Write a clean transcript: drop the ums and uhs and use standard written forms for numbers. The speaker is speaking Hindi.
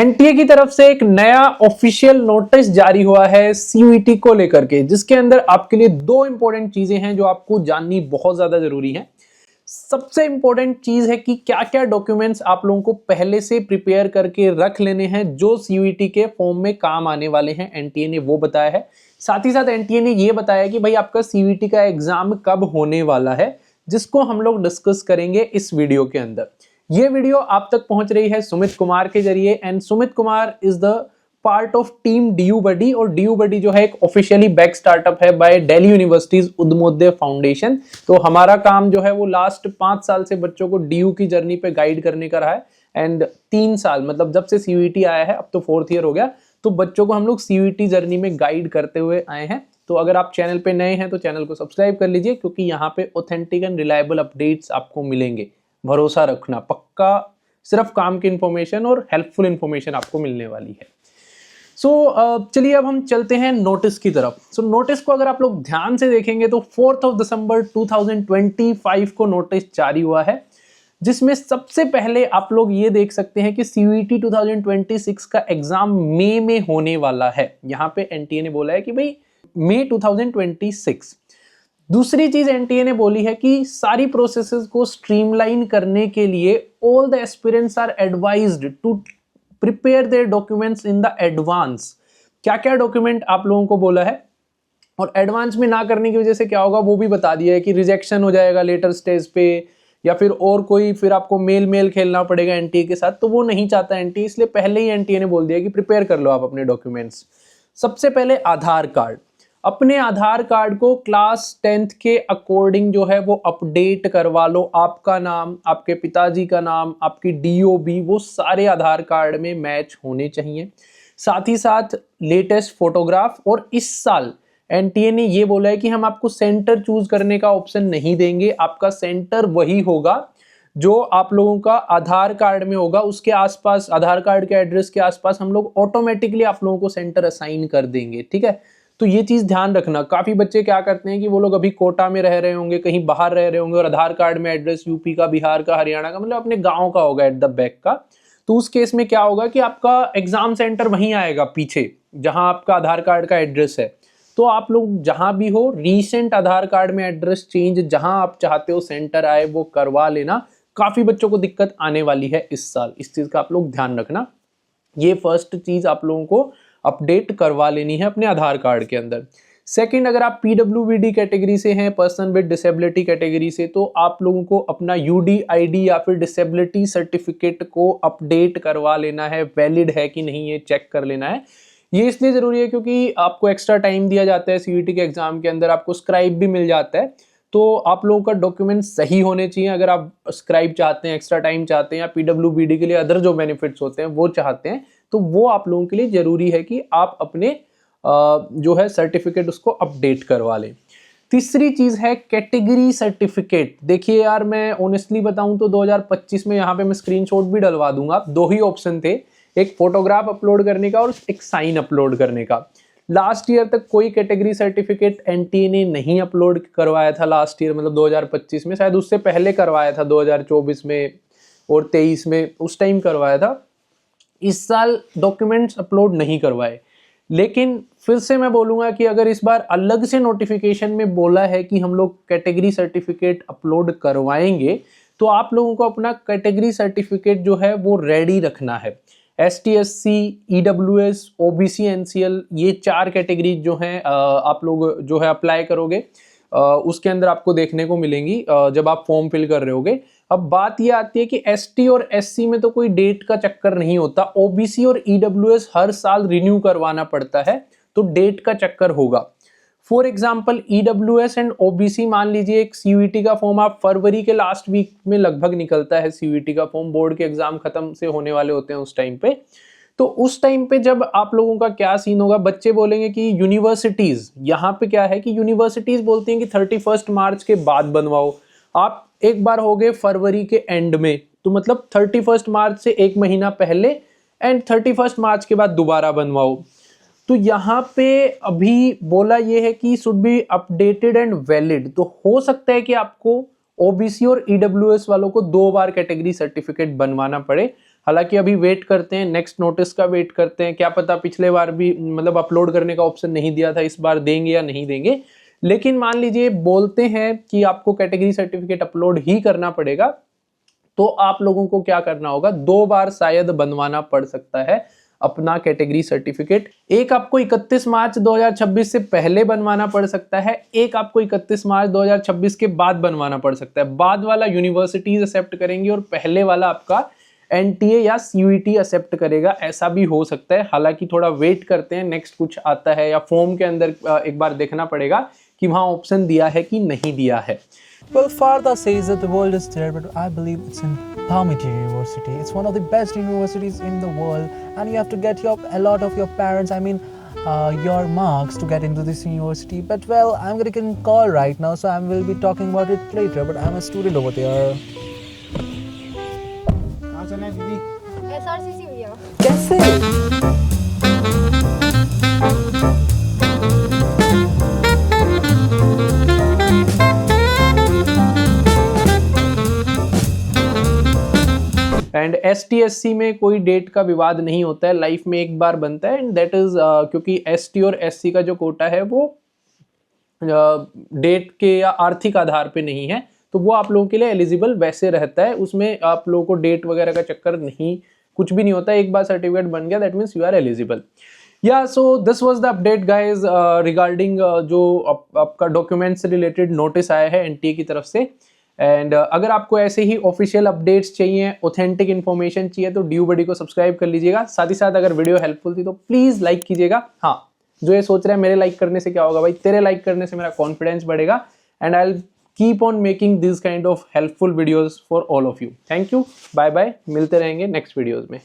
एनटीए की तरफ से एक नया ऑफिशियल नोटिस जारी हुआ है सीयूईटी को लेकर के, जिसके अंदर आपके लिए दो इंपॉर्टेंट चीजें हैं जो आपको जाननी बहुत ज्यादा जरूरी है। सबसे इंपॉर्टेंट चीज है कि क्या क्या डॉक्यूमेंट्स आप लोगों को पहले से प्रिपेयर करके रख लेने हैं जो सीयूईटी के फॉर्म में काम आने वाले हैं। एनटीए ने वो बताया है। साथ ही साथ एनटीए ने ये बताया कि भाई आपका सीयूईटी का एग्जाम कब होने वाला है, जिसको हम लोग डिस्कस करेंगे इस वीडियो के अंदर। ये वीडियो आप तक पहुंच रही है सुमित कुमार के जरिए, and Sumit Kumar is the part of team DU buddy, और डीयू बडी जो है एक ऑफिशियली बैक स्टार्टअप है by Delhi university's Udyamodaya foundation. तो हमारा काम जो है वो लास्ट 5 साल से बच्चों को डीयू की जर्नी पे गाइड करने का रहा है, एंड 3 साल मतलब जब से सीयूईटी आया है, अब तो 4th ईयर हो गया, तो बच्चों को हम लोग सीयूईटी जर्नी में गाइड करते हुए आए हैं। तो अगर आप चैनल पे नए हैं तो चैनल को सब्सक्राइब कर लीजिए, क्योंकि यहाँ पे ऑथेंटिक एंड रिलायबल अपडेट्स आपको मिलेंगे। भरोसा रखना, पक्का सिर्फ काम की इंफॉर्मेशन और हेल्पफुल इंफॉर्मेशन आपको मिलने वाली है। चलिए अब हम चलते हैं नोटिस की तरफ। नोटिस को अगर आप लोग ध्यान से देखेंगे तो 4 दिसंबर 2025 को नोटिस जारी हुआ है, जिसमें सबसे पहले आप लोग ये देख सकते हैं कि सीयूईटी 2026 का एग्जाम मई में होने वाला है। यहाँ पे एनटीए ने बोला है कि भाई मई 2026। दूसरी चीज एनटीए ने बोली है कि सारी प्रोसेसेस को स्ट्रीमलाइन करने के लिए all the aspirants are advised to prepare their documents in the advance. क्या क्या डॉक्यूमेंट आप लोगों को बोला है, और एडवांस में ना करने की वजह से क्या होगा वो भी बता दिया है कि रिजेक्शन हो जाएगा लेटर स्टेज पे, या फिर और कोई फिर आपको मेल खेलना पड़ेगा एनटीए के साथ, तो वो नहीं चाहता एनटीए, इसलिए पहले ही एनटीए ने बोल दिया कि प्रिपेयर कर लो आप अपने डॉक्यूमेंट्स। सबसे पहले आधार कार्ड। अपने आधार कार्ड को क्लास 10th के अकॉर्डिंग जो है वो अपडेट करवा लो। आपका नाम, आपके पिताजी का नाम, आपकी डीओबी, वो सारे आधार कार्ड में मैच होने चाहिए। साथ ही साथ लेटेस्ट फोटोग्राफ। और इस साल एनटीए ने ये बोला है कि हम आपको सेंटर चूज करने का ऑप्शन नहीं देंगे। आपका सेंटर वही होगा जो आप लोगों का आधार कार्ड में होगा, उसके आसपास, आधार कार्ड के एड्रेस के आसपास हम लोग ऑटोमेटिकली आप लोगों को सेंटर असाइन कर देंगे। ठीक है, तो ये चीज ध्यान रखना। काफी बच्चे क्या करते हैं कि वो लोग अभी कोटा में रह रहे होंगे, कहीं बाहर रह रहे होंगे, और आधार कार्ड में एड्रेस यूपी का, बिहार का, हरियाणा का, मतलब अपने गांव का होगा एट द बैक का। तो उस केस में क्या होगा कि आपका एग्जाम सेंटर वहीं आएगा पीछे, जहां आपका आधार कार्ड का एड्रेस है। तो आप लोग जहां भी हो, रीसेंट आधार कार्ड में एड्रेस चेंज जहां आप चाहते हो सेंटर आए वो करवा लेना। काफी बच्चों को दिक्कत आने वाली है इस साल, इस चीज का आप लोग ध्यान रखना। ये फर्स्ट चीज आप लोगों को अपडेट करवा लेनी है अपने आधार कार्ड के अंदर। सेकंड, अगर आप पीडब्ल्यूबीडी कैटेगरी से हैं, पर्सन विद डिसेबिलिटी कैटेगरी से, तो आप लोगों को अपना यूडीआईडी या फिर डिसेबिलिटी सर्टिफिकेट को अपडेट करवा लेना है। वैलिड है कि नहीं ये चेक कर लेना है। ये इसलिए जरूरी है क्योंकि आपको एक्स्ट्रा टाइम दिया जाता है सीयूईटी के एग्जाम के अंदर, आपको स्क्राइब भी मिल जाता है। तो आप लोगों का डॉक्यूमेंट सही होने चाहिए। अगर आप स्क्राइब चाहते हैं, एक्स्ट्रा टाइम चाहते हैं, या पीडब्ल्यूबीडी के लिए अदर जो बेनिफिट्स होते हैं वो चाहते हैं, तो वो आप लोगों के लिए जरूरी है कि आप अपने जो है सर्टिफिकेट उसको अपडेट करवा लें। तीसरी चीज है कैटेगरी सर्टिफिकेट। देखिए यार, मैं ऑनेस्टली बताऊं तो 2025 में यहाँ पे मैं स्क्रीनशॉट भी डलवा दूंगा। 2 ही ऑप्शन थे, एक फोटोग्राफ अपलोड करने का और एक साइन अपलोड करने का। लास्ट ईयर तक कोई कैटेगरी सर्टिफिकेट एनटीए ने नहीं अपलोड करवाया था। लास्ट ईयर मतलब 2025 में, शायद उससे पहले करवाया था 2024 में और 23 में, उस टाइम करवाया था। इस साल डॉक्यूमेंट्स अपलोड नहीं करवाए। लेकिन फिर से मैं बोलूंगा कि अगर इस बार अलग से नोटिफिकेशन में बोला है कि हम लोग कैटेगरी सर्टिफिकेट अपलोड करवाएंगे, तो आप लोगों को अपना कैटेगरी सर्टिफिकेट जो है वो रेडी रखना है। ST SC EWS OBC NCL, ये 4 कैटेगरी जो हैं आप लोग जो है अप्लाई करोगे, उसके अंदर आपको देखने को मिलेंगी जब आप फॉर्म फिल कर रहे होगे। अब बात ये आती है कि ST और SC में तो कोई डेट का चक्कर नहीं होता। OBC और EWS हर साल रिन्यू करवाना पड़ता है, तो डेट का चक्कर होगा। For example EWS and OBC, मान लीजिए एक सीयूईटी का फॉर्म आप फरवरी के लास्ट वीक में लगभग निकलता है। सीयूईटी का फॉर्म, बोर्ड के एग्जाम खत्म से होने वाले होते हैं उस टाइम पे। तो उस टाइम पे जब आप लोगों का क्या सीन होगा, बच्चे बोलेंगे कि यूनिवर्सिटीज, यहाँ पे क्या है कि यूनिवर्सिटीज बोलती हैं कि 31 मार्च के बाद बनवाओ। आप एक बार हो गए फरवरी के एंड में, तो मतलब 31 मार्च से 1 महीना पहले एंड 31 मार्च के बाद दोबारा बनवाओ। तो यहाँ पे अभी बोला ये है कि should be updated and valid. तो हो सकता है कि आपको ओबीसी और ईडब्ल्यूएस वालों को 2 बार कैटेगरी सर्टिफिकेट बनवाना पड़े। हालांकि अभी वेट करते हैं, नेक्स्ट नोटिस का वेट करते हैं, क्या पता पिछले बार भी मतलब अपलोड करने का ऑप्शन नहीं दिया था, इस बार देंगे या नहीं देंगे। लेकिन मान लीजिए बोलते हैं कि आपको कैटेगरी सर्टिफिकेट अपलोड ही करना पड़ेगा, तो आप लोगों को क्या करना होगा, 2 बार शायद बनवाना पड़ सकता है अपना कैटेगरी सर्टिफिकेट। एक आपको 31 मार्च 2026 से पहले बनवाना पड़ सकता है, एक आपको 31 मार्च 2026 के बाद बनवाना पड़ सकता है। बाद वाला यूनिवर्सिटीज एक्सेप्ट करेंगी और पहले वाला आपका एनटीए या सीयूईटी एक्सेप्ट करेगा, ऐसा भी हो सकता है। हालांकि थोड़ा वेट करते हैं, नेक्स्ट कुछ आता है या फॉर्म के अंदर एक बार देखना पड़ेगा कि वहां ऑप्शन दिया है कि नहीं दिया है। Well, Farda says that the world is there, but I believe it's in Bhamiti University. It's one of the best universities in the world, and you have to get a lot of your parents, your marks to get into this university. But well, I'm getting a call right now, so I will be talking about it later. But I'm a student over there. SRCC भैया। कैसे? एंड ST/SC में कोई डेट का विवाद नहीं होता है, लाइफ में एक बार बनता है, एंड दैट इज क्योंकि ST और SC का जो कोटा है वो डेट के या आर्थिक आधार पे नहीं है, तो वो आप लोगों के लिए एलिजिबल वैसे रहता है, उसमें आप लोगों को डेट वगैरह का चक्कर नहीं, कुछ भी नहीं होता है। एक बार सर्टिफिकेट बन गया that means you are eligible. या so this was the update guys regarding जो आपका डॉक्यूमेंट से रिलेटेड नोटिस आया है एनटीए की तरफ से। एंड अगर आपको ऐसे ही ऑफिशियल अपडेट्स चाहिए, ऑथेंटिक इन्फॉर्मेशन चाहिए, तो ड्यू बडी को सब्सक्राइब कर लीजिएगा। साथ ही साथ अगर वीडियो हेल्पफुल थी तो प्लीज लाइक कीजिएगा। हाँ, जो ये सोच रहा है मेरे लाइक करने से क्या होगा, भाई तेरे लाइक करने से मेरा कॉन्फिडेंस बढ़ेगा, and I will keep on making this kind of helpful videos for all of you. Thank you, bye bye, मिलते रहेंगे नेक्स्ट वीडियोज में।